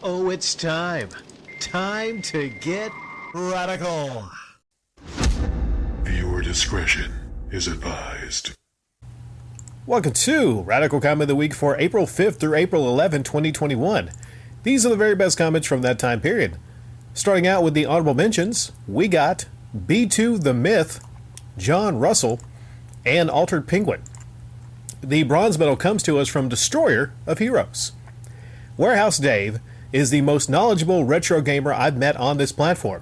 Oh, it's time. Time to get radical. Viewer discretion is advised. Welcome to Radical Comment of the Week for April 5th through April 11, 2021. These are the very best comments from that time period. Starting out with the honorable mentions, we got B2 the Myth, John Russell, and Altered Penguin. The bronze medal comes to us from Destroyer of Heroes. Warehouse Dave is the most knowledgeable retro gamer I've met on this platform.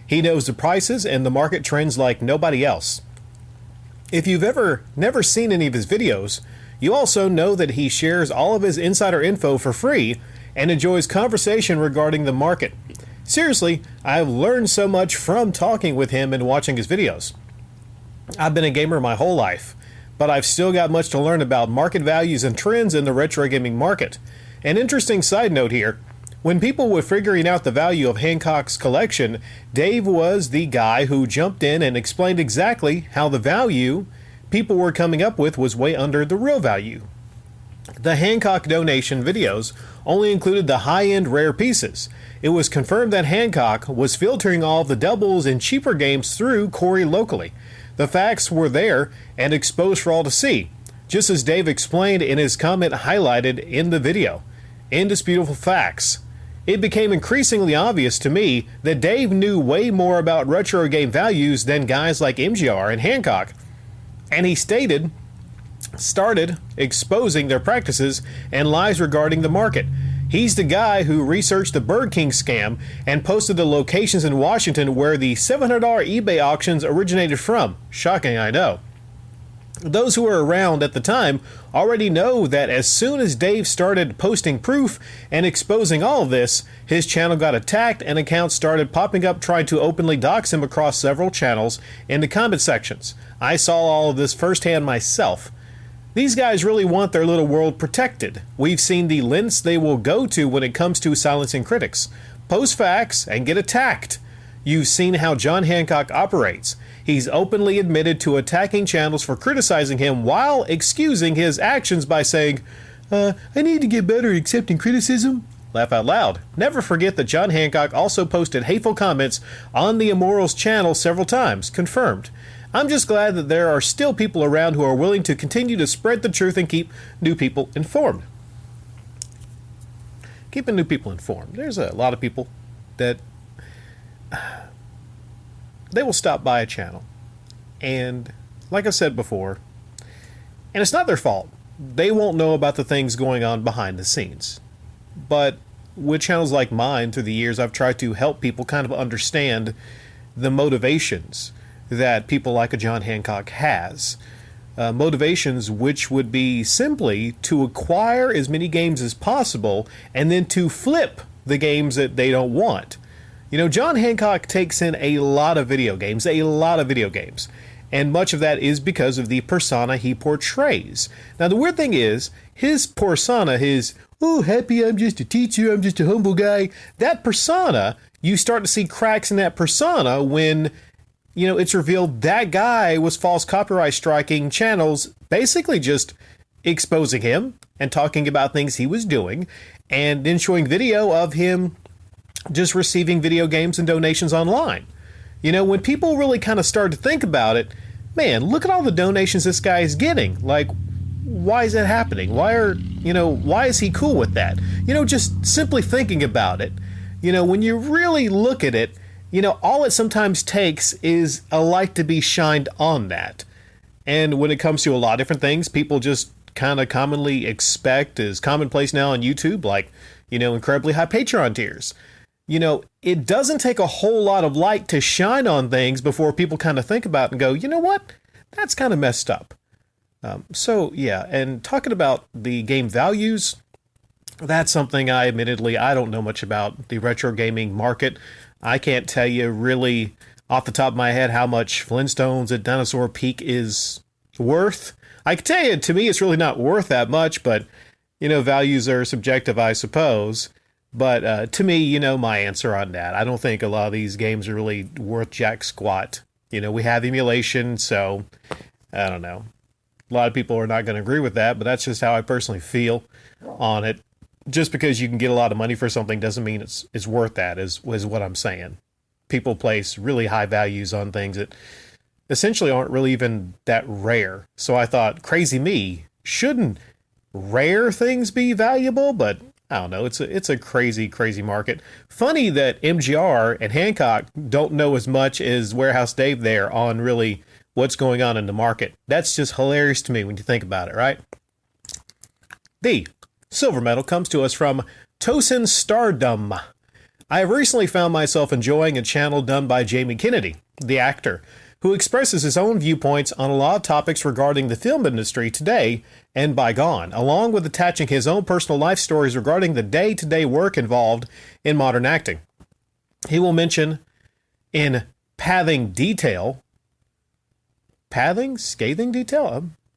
He knows the prices and the market trends like nobody else. If you've never seen any of his videos, you also know that he shares all of his insider info for free and enjoys conversation regarding the market. Seriously, I've learned so much from talking with him and watching his videos. I've been a gamer my whole life, but I've still got much to learn about market values and trends in the retro gaming market. An interesting side note here, when people were figuring out the value of Hancock's collection, Dave was the guy who jumped in and explained exactly how the value people were coming up with was way under the real value. The Hancock donation videos only included the high-end rare pieces. It was confirmed that Hancock was filtering all the doubles and cheaper games through Corey locally. The facts were there and exposed for all to see, just as Dave explained in his comment highlighted in the video. Indisputable facts. It became increasingly obvious to me that Dave knew way more about retro game values than guys like MGR and Hancock, and he started exposing their practices and lies regarding the market. He's the guy who researched the Bird King scam and posted the locations in Washington where the $700 eBay auctions originated from. Shocking, I know. Those who were around at the time already know that as soon as Dave started posting proof and exposing all of this, his channel got attacked and accounts started popping up trying to openly dox him across several channels in the comment sections. I saw all of this firsthand myself. These guys really want their little world protected. We've seen the lengths they will go to when it comes to silencing critics. Post facts and get attacked. You've seen how John Hancock operates. He's openly admitted to attacking channels for criticizing him while excusing his actions by saying, I need to get better at accepting criticism. Laugh out loud. Never forget that John Hancock also posted hateful comments on the Immorals channel several times. Confirmed. I'm just glad that there are still people around who are willing to continue to spread the truth and keep new people informed. Keeping new people informed. There's a lot of people that they will stop by a channel, and like I said before, and it's not their fault, they won't know about the things going on behind the scenes. But with channels like mine, through the years, I've tried to help people kind of understand the motivations that people like a John Hancock has. Motivations which would be simply to acquire as many games as possible and then to flip the games that they don't want. You know, John Hancock takes in a lot of video games, and much of that is because of the persona he portrays. Now, the weird thing is, his persona, happy, I'm just a teacher, I'm just a humble guy, that persona, you start to see cracks in that persona when, you know, it's revealed that guy was false copyright striking channels, basically just exposing him and talking about things he was doing, and then showing video of him just receiving video games and donations online. You know, when people really kind of start to think about it, man, look at all the donations this guy is getting. Like, why is that happening? Why is he cool with that? You know, just simply thinking about it. You know, when you really look at it, you know, all it sometimes takes is a light to be shined on that. And when it comes to a lot of different things, people just kind of commonly expect is commonplace now on YouTube, like, you know, incredibly high Patreon tiers. You know, it doesn't take a whole lot of light to shine on things before people kind of think about it and go, you know what? That's kind of messed up. So, yeah, and talking about the game values, that's something I don't know much about the retro gaming market. I can't tell you really off the top of my head how much Flintstones at Dinosaur Peak is worth. I can tell you, to me, it's really not worth that much, but, you know, values are subjective, I suppose. But to me, you know, my answer on that, I don't think a lot of these games are really worth jack squat. You know, we have emulation, so I don't know. A lot of people are not going to agree with that, but that's just how I personally feel on it. just because you can get a lot of money for something doesn't mean it's worth that, is what I'm saying. People place really high values on things that essentially aren't really even that rare. So I thought, crazy me, shouldn't rare things be valuable? But I don't know. It's a crazy, crazy market. Funny that MGR and Hancock don't know as much as Warehouse Dave there on really what's going on in the market. That's just hilarious to me when you think about it, right? The silver medal comes to us from Tosin Stardom. I have recently found myself enjoying a channel done by Jamie Kennedy, the actor, who expresses his own viewpoints on a lot of topics regarding the film industry today and bygone, along with attaching his own personal life stories regarding the day-to-day work involved in modern acting. He will mention in Scathing detail?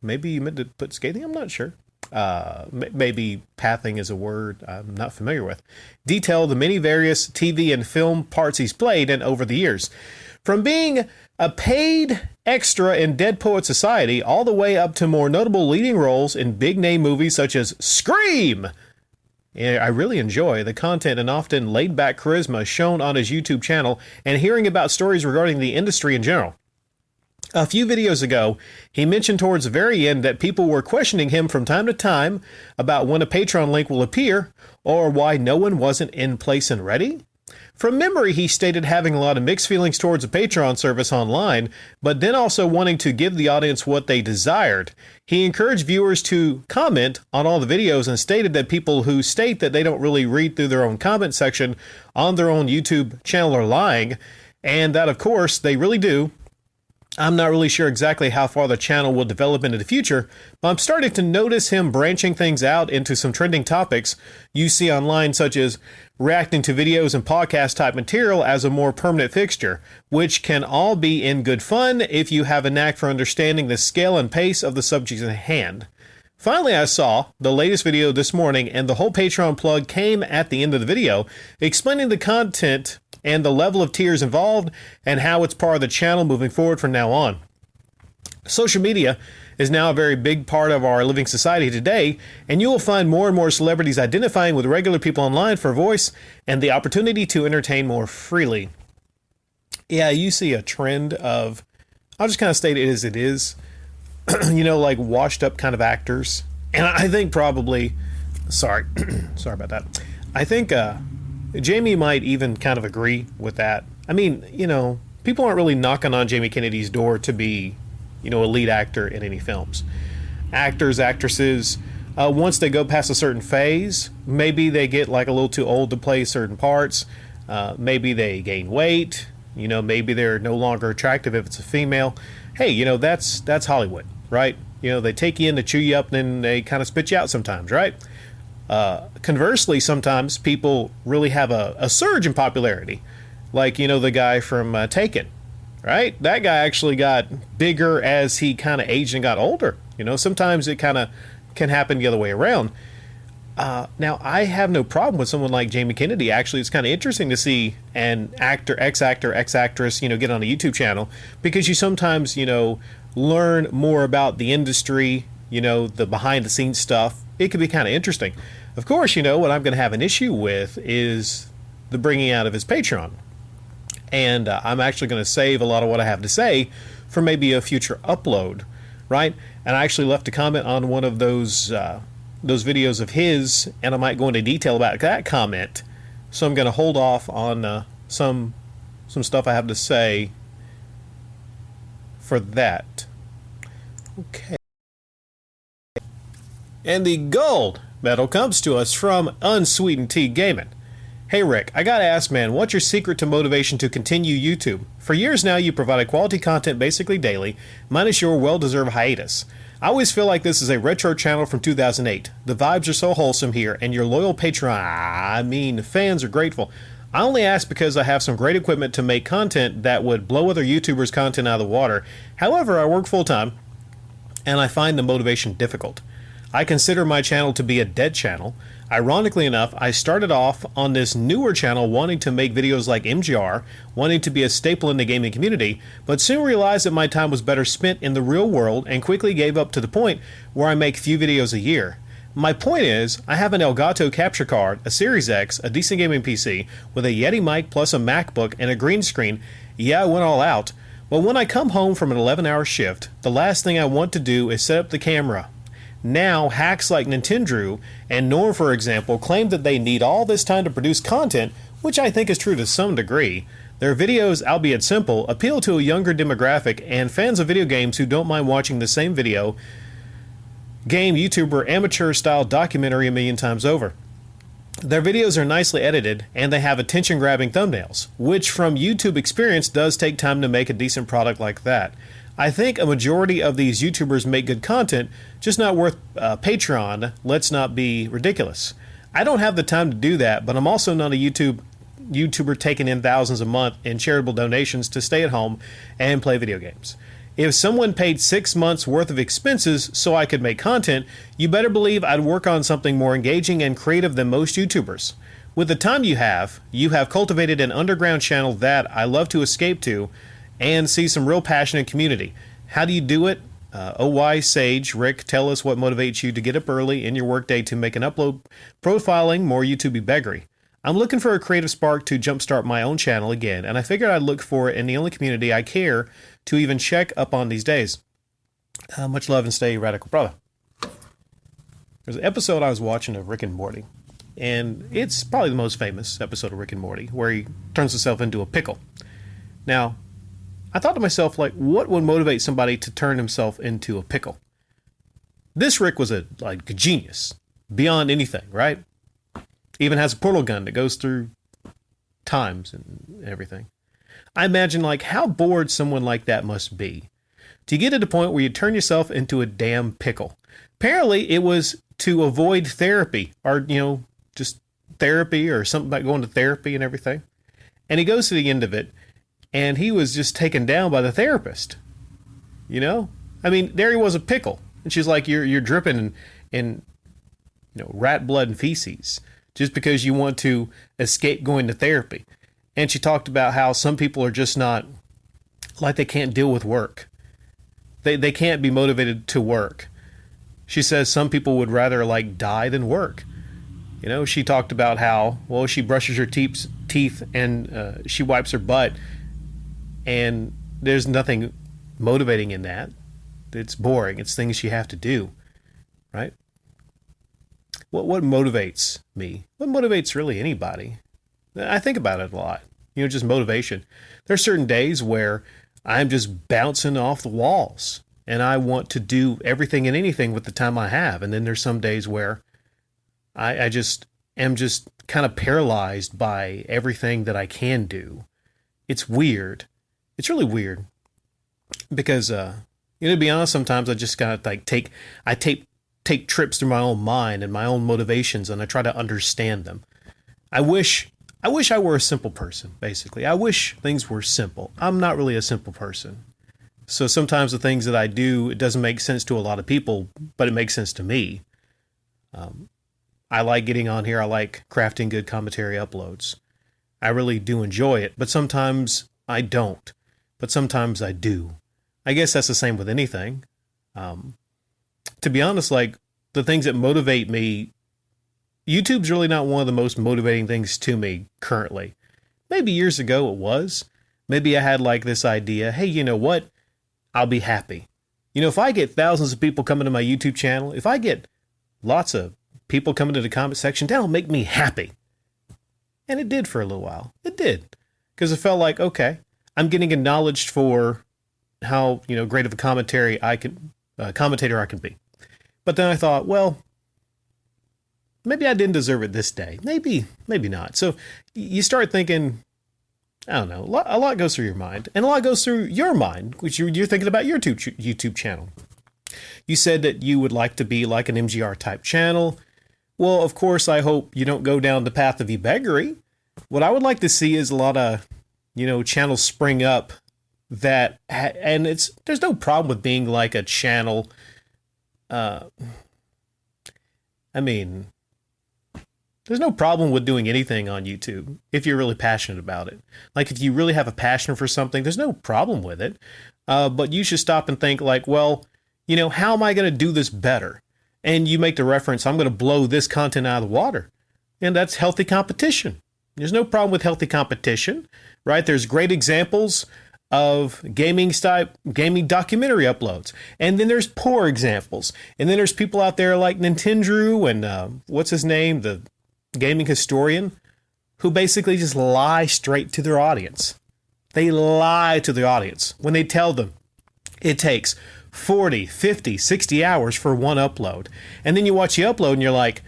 Maybe you meant to put scathing, I'm not sure. Maybe pathing is a word I'm not familiar with. Detail the many various TV and film parts he's played in over the years. From being a paid extra in Dead Poet Society all the way up to more notable leading roles in big-name movies such as Scream. I really enjoy the content and often laid-back charisma shown on his YouTube channel and hearing about stories regarding the industry in general. A few videos ago, he mentioned towards the very end that people were questioning him from time to time about when a Patreon link will appear or why no one wasn't in place and ready. From memory, he stated having a lot of mixed feelings towards the Patreon service online, but then also wanting to give the audience what they desired. He encouraged viewers to comment on all the videos and stated that people who state that they don't really read through their own comment section on their own YouTube channel are lying, and that, of course, they really do. I'm not really sure exactly how far the channel will develop into the future, but I'm starting to notice him branching things out into some trending topics you see online, such as reacting to videos and podcast type material as a more permanent fixture, which can all be in good fun if you have a knack for understanding the scale and pace of the subjects at hand. Finally, I saw the latest video this morning, and the whole Patreon plug came at the end of the video, explaining the content and the level of tiers involved and how it's part of the channel moving forward from now on. Social media is now a very big part of our living society today, and you will find more and more celebrities identifying with regular people online for a voice and the opportunity to entertain more freely. Yeah, you see a trend of, I'll just kind of state it as it is, like washed up kind of actors. And I think probably, sorry about that. I think Jamie might even kind of agree with that. I mean, people aren't really knocking on Jamie Kennedy's door to be, a lead actor in any films. Actors, actresses, once they go past a certain phase, maybe they get like a little too old to play certain parts. Maybe they gain weight. Maybe they're no longer attractive if it's a female. Hey, that's Hollywood, right? They take you in to chew you up, and then they kind of spit you out sometimes, right? Conversely, sometimes people really have a surge in popularity. Like, the guy from Taken, right? That guy actually got bigger as he kind of aged and got older. Sometimes it kind of can happen the other way around. Now, I have no problem with someone like Jamie Kennedy. Actually, it's kind of interesting to see an actor, ex-actress, get on a YouTube channel, because you sometimes, learn more about the industry, the behind-the-scenes stuff. It could be kind of interesting. Of course, what I'm going to have an issue with is the bringing out of his Patreon. And I'm actually going to save a lot of what I have to say for maybe a future upload, right? And I actually left a comment on one of those videos of his, and I might go into detail about that comment. So I'm going to hold off on some stuff I have to say for that. Okay. And the gold medal comes to us from Unsweetened Tea Gaming. Hey Rick, I gotta ask man, what's your secret to motivation to continue YouTube? For years now you provided quality content basically daily, minus your well-deserved hiatus. I always feel like this is a retro channel from 2008. The vibes are so wholesome here, and your loyal fans are grateful. I only ask because I have some great equipment to make content that would blow other YouTubers' content out of the water. However, I work full-time, and I find the motivation difficult. I consider my channel to be a dead channel. Ironically enough, I started off on this newer channel wanting to make videos like MGR, wanting to be a staple in the gaming community, but soon realized that my time was better spent in the real world and quickly gave up to the point where I make few videos a year. My point is, I have an Elgato capture card, a Series X, a decent gaming PC, with a Yeti mic plus a MacBook and a green screen. Yeah, I went all out. But when I come home from an 11-hour shift, the last thing I want to do is set up the camera. Now, hacks like Nintendo and Norm, for example, claim that they need all this time to produce content, which I think is true to some degree. Their videos, albeit simple, appeal to a younger demographic and fans of video games who don't mind watching the same video game, YouTuber, amateur-style documentary a million times over. Their videos are nicely edited, and they have attention-grabbing thumbnails, which from YouTube experience does take time to make a decent product like that. I think a majority of these YouTubers make good content, just not worth Patreon. Let's not be ridiculous. I don't have the time to do that, but I'm also not a YouTuber taking in thousands a month in charitable donations to stay at home and play video games. If someone paid 6 months worth of expenses so I could make content, you better believe I'd work on something more engaging and creative than most YouTubers. With the time you have cultivated an underground channel that I love to escape to and see some real passion and community. How do you do it? OY Sage, Rick, tell us what motivates you to get up early in your workday to make an upload, profiling more YouTube beggary. I'm looking for a creative spark to jumpstart my own channel again, and I figured I'd look for it in the only community I care to even check up on these days. Much love and stay radical, brother. There's an episode I was watching of Rick and Morty, and it's probably the most famous episode of Rick and Morty, where he turns himself into a pickle. Now, I thought to myself, like, what would motivate somebody to turn himself into a pickle? This Rick was a genius, beyond anything, right? Even has a portal gun that goes through times and everything. I imagine, how bored someone like that must be to get to the point where you turn yourself into a damn pickle. Apparently, it was to avoid therapy or, just therapy or something like going to therapy and everything. And he goes to the end of it, and he was just taken down by the therapist. I mean, there he was, a pickle. And she's like, you're dripping in rat blood and feces just because you want to escape going to therapy. And she talked about how some people are just not, they can't deal with work. They can't be motivated to work. She says some people would rather die than work. She talked about how, she brushes her teeth and she wipes her butt, and there's nothing motivating in that. It's boring. It's things you have to do, right? What motivates me? What motivates really anybody? I think about it a lot. Just motivation. There's certain days where I'm just bouncing off the walls and I want to do everything and anything with the time I have. And then there's some days where I just am just kind of paralyzed by everything that I can do. It's weird. It's really weird because, to be honest, sometimes I just kind of take trips through my own mind and my own motivations, and I try to understand them. I wish I were a simple person, basically. I wish things were simple. I'm not really a simple person. So sometimes the things that I do, it doesn't make sense to a lot of people, but it makes sense to me. I like getting on here. I like crafting good commentary uploads. I really do enjoy it, but sometimes I don't. But sometimes I do. I guess that's the same with anything. To be honest, the things that motivate me, YouTube's really not one of the most motivating things to me currently. Maybe years ago it was. Maybe I had this idea, hey, you know what? I'll be happy. If I get thousands of people coming to my YouTube channel, if I get lots of people coming to the comment section, that'll make me happy. And it did for a little while. It did. Because it felt like, okay, I'm getting acknowledged for how, great of a commentator I can be. But then I thought, well, maybe I didn't deserve it this day. Maybe not. So you start thinking, I don't know, a lot goes through your mind. And a lot goes through your mind, which you're thinking about your YouTube channel. You said that you would like to be like an MGR type channel. Well, of course, I hope you don't go down the path of beggary. What I would like to see is a lot of, channels spring up that, and there's no problem with being like a channel. There's no problem with doing anything on YouTube if you're really passionate about it. If you really have a passion for something, there's no problem with it. But you should stop and think how am I going to do this better? and you make the reference, I'm going to blow this content out of the water. And that's healthy competition. There's no problem with healthy competition, right? There's great examples of gaming documentary uploads. And then there's poor examples. And then there's people out there like Nintendo and what's his name? The gaming historian, who basically just lie straight to their audience. They lie to the audience when they tell them it takes 40, 50, 60 hours for one upload. And then you watch the upload and you're like,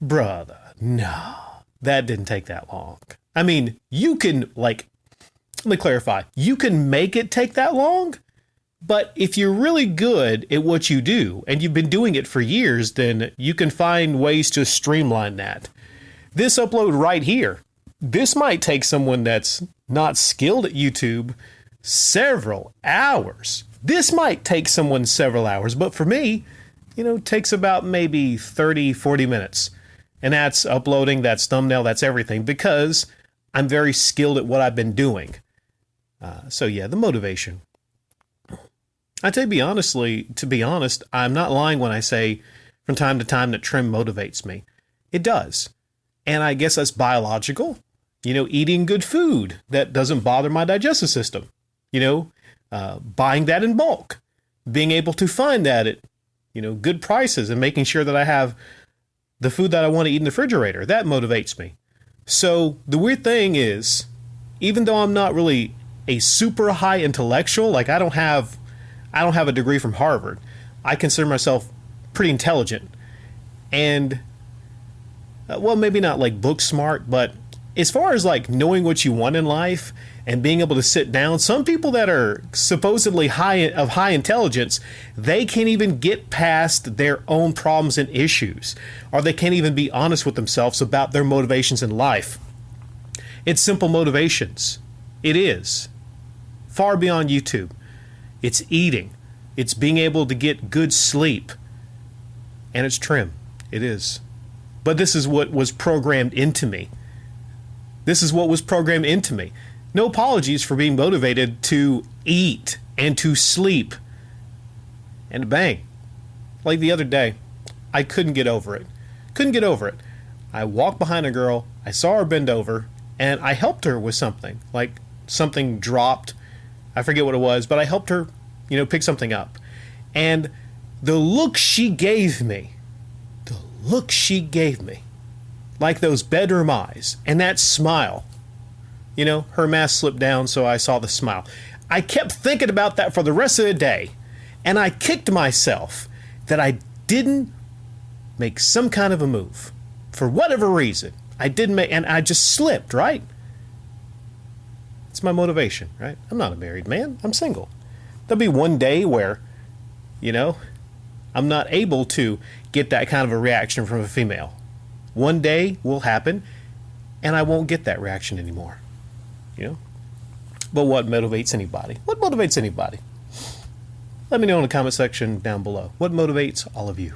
brother, no, that didn't take that long. I mean, you can, like, let me clarify. You can make it take that long, but if you're really good at what you do and you've been doing it for years, then you can find ways to streamline that. This upload right here, this might take someone that's not skilled at YouTube several hours. This might take someone several hours, but for me, it takes about maybe 30, 40 minutes. And that's uploading, that's thumbnail, that's everything, because I'm very skilled at what I've been doing. So yeah, the motivation. I tell you, to be honest, I'm not lying when I say from time to time that trim motivates me. It does. And I guess that's biological. Eating good food that doesn't bother my digestive system. Buying that in bulk. Being able to find that at, good prices and making sure that I have the food that I want to eat in the refrigerator. That motivates me. So the weird thing is, even though I'm not really a super high intellectual, like I don't have a degree from Harvard, I consider myself pretty intelligent. And, well, maybe not like book smart, but as far as like knowing what you want in life and being able to sit down, some people that are supposedly high intelligence, they can't even get past their own problems and issues, or they can't even be honest with themselves about their motivations in life. It's simple motivations. It is. Far beyond YouTube. It's eating. It's being able to get good sleep. And it's trim. It is. But this is what was programmed into me. This is what was programmed into me. No apologies for being motivated to eat and to sleep. And bang. Like the other day, I couldn't get over it. I walked behind a girl, I saw her bend over, and I helped her with something. Like something dropped. I forget what it was, but I helped her, pick something up. And the look she gave me, like those bedroom eyes, and that smile, her mask slipped down, so I saw the smile. I kept thinking about that for the rest of the day, and I kicked myself that I didn't make some kind of a move. For whatever reason, I didn't make, and I just slipped, right? It's my motivation, right? I'm not a married man. I'm single. There'll be one day where, I'm not able to get that kind of a reaction from a female. One day will happen, and I won't get that reaction anymore. But what motivates anybody? Let me know in the comment section down below. What motivates all of you?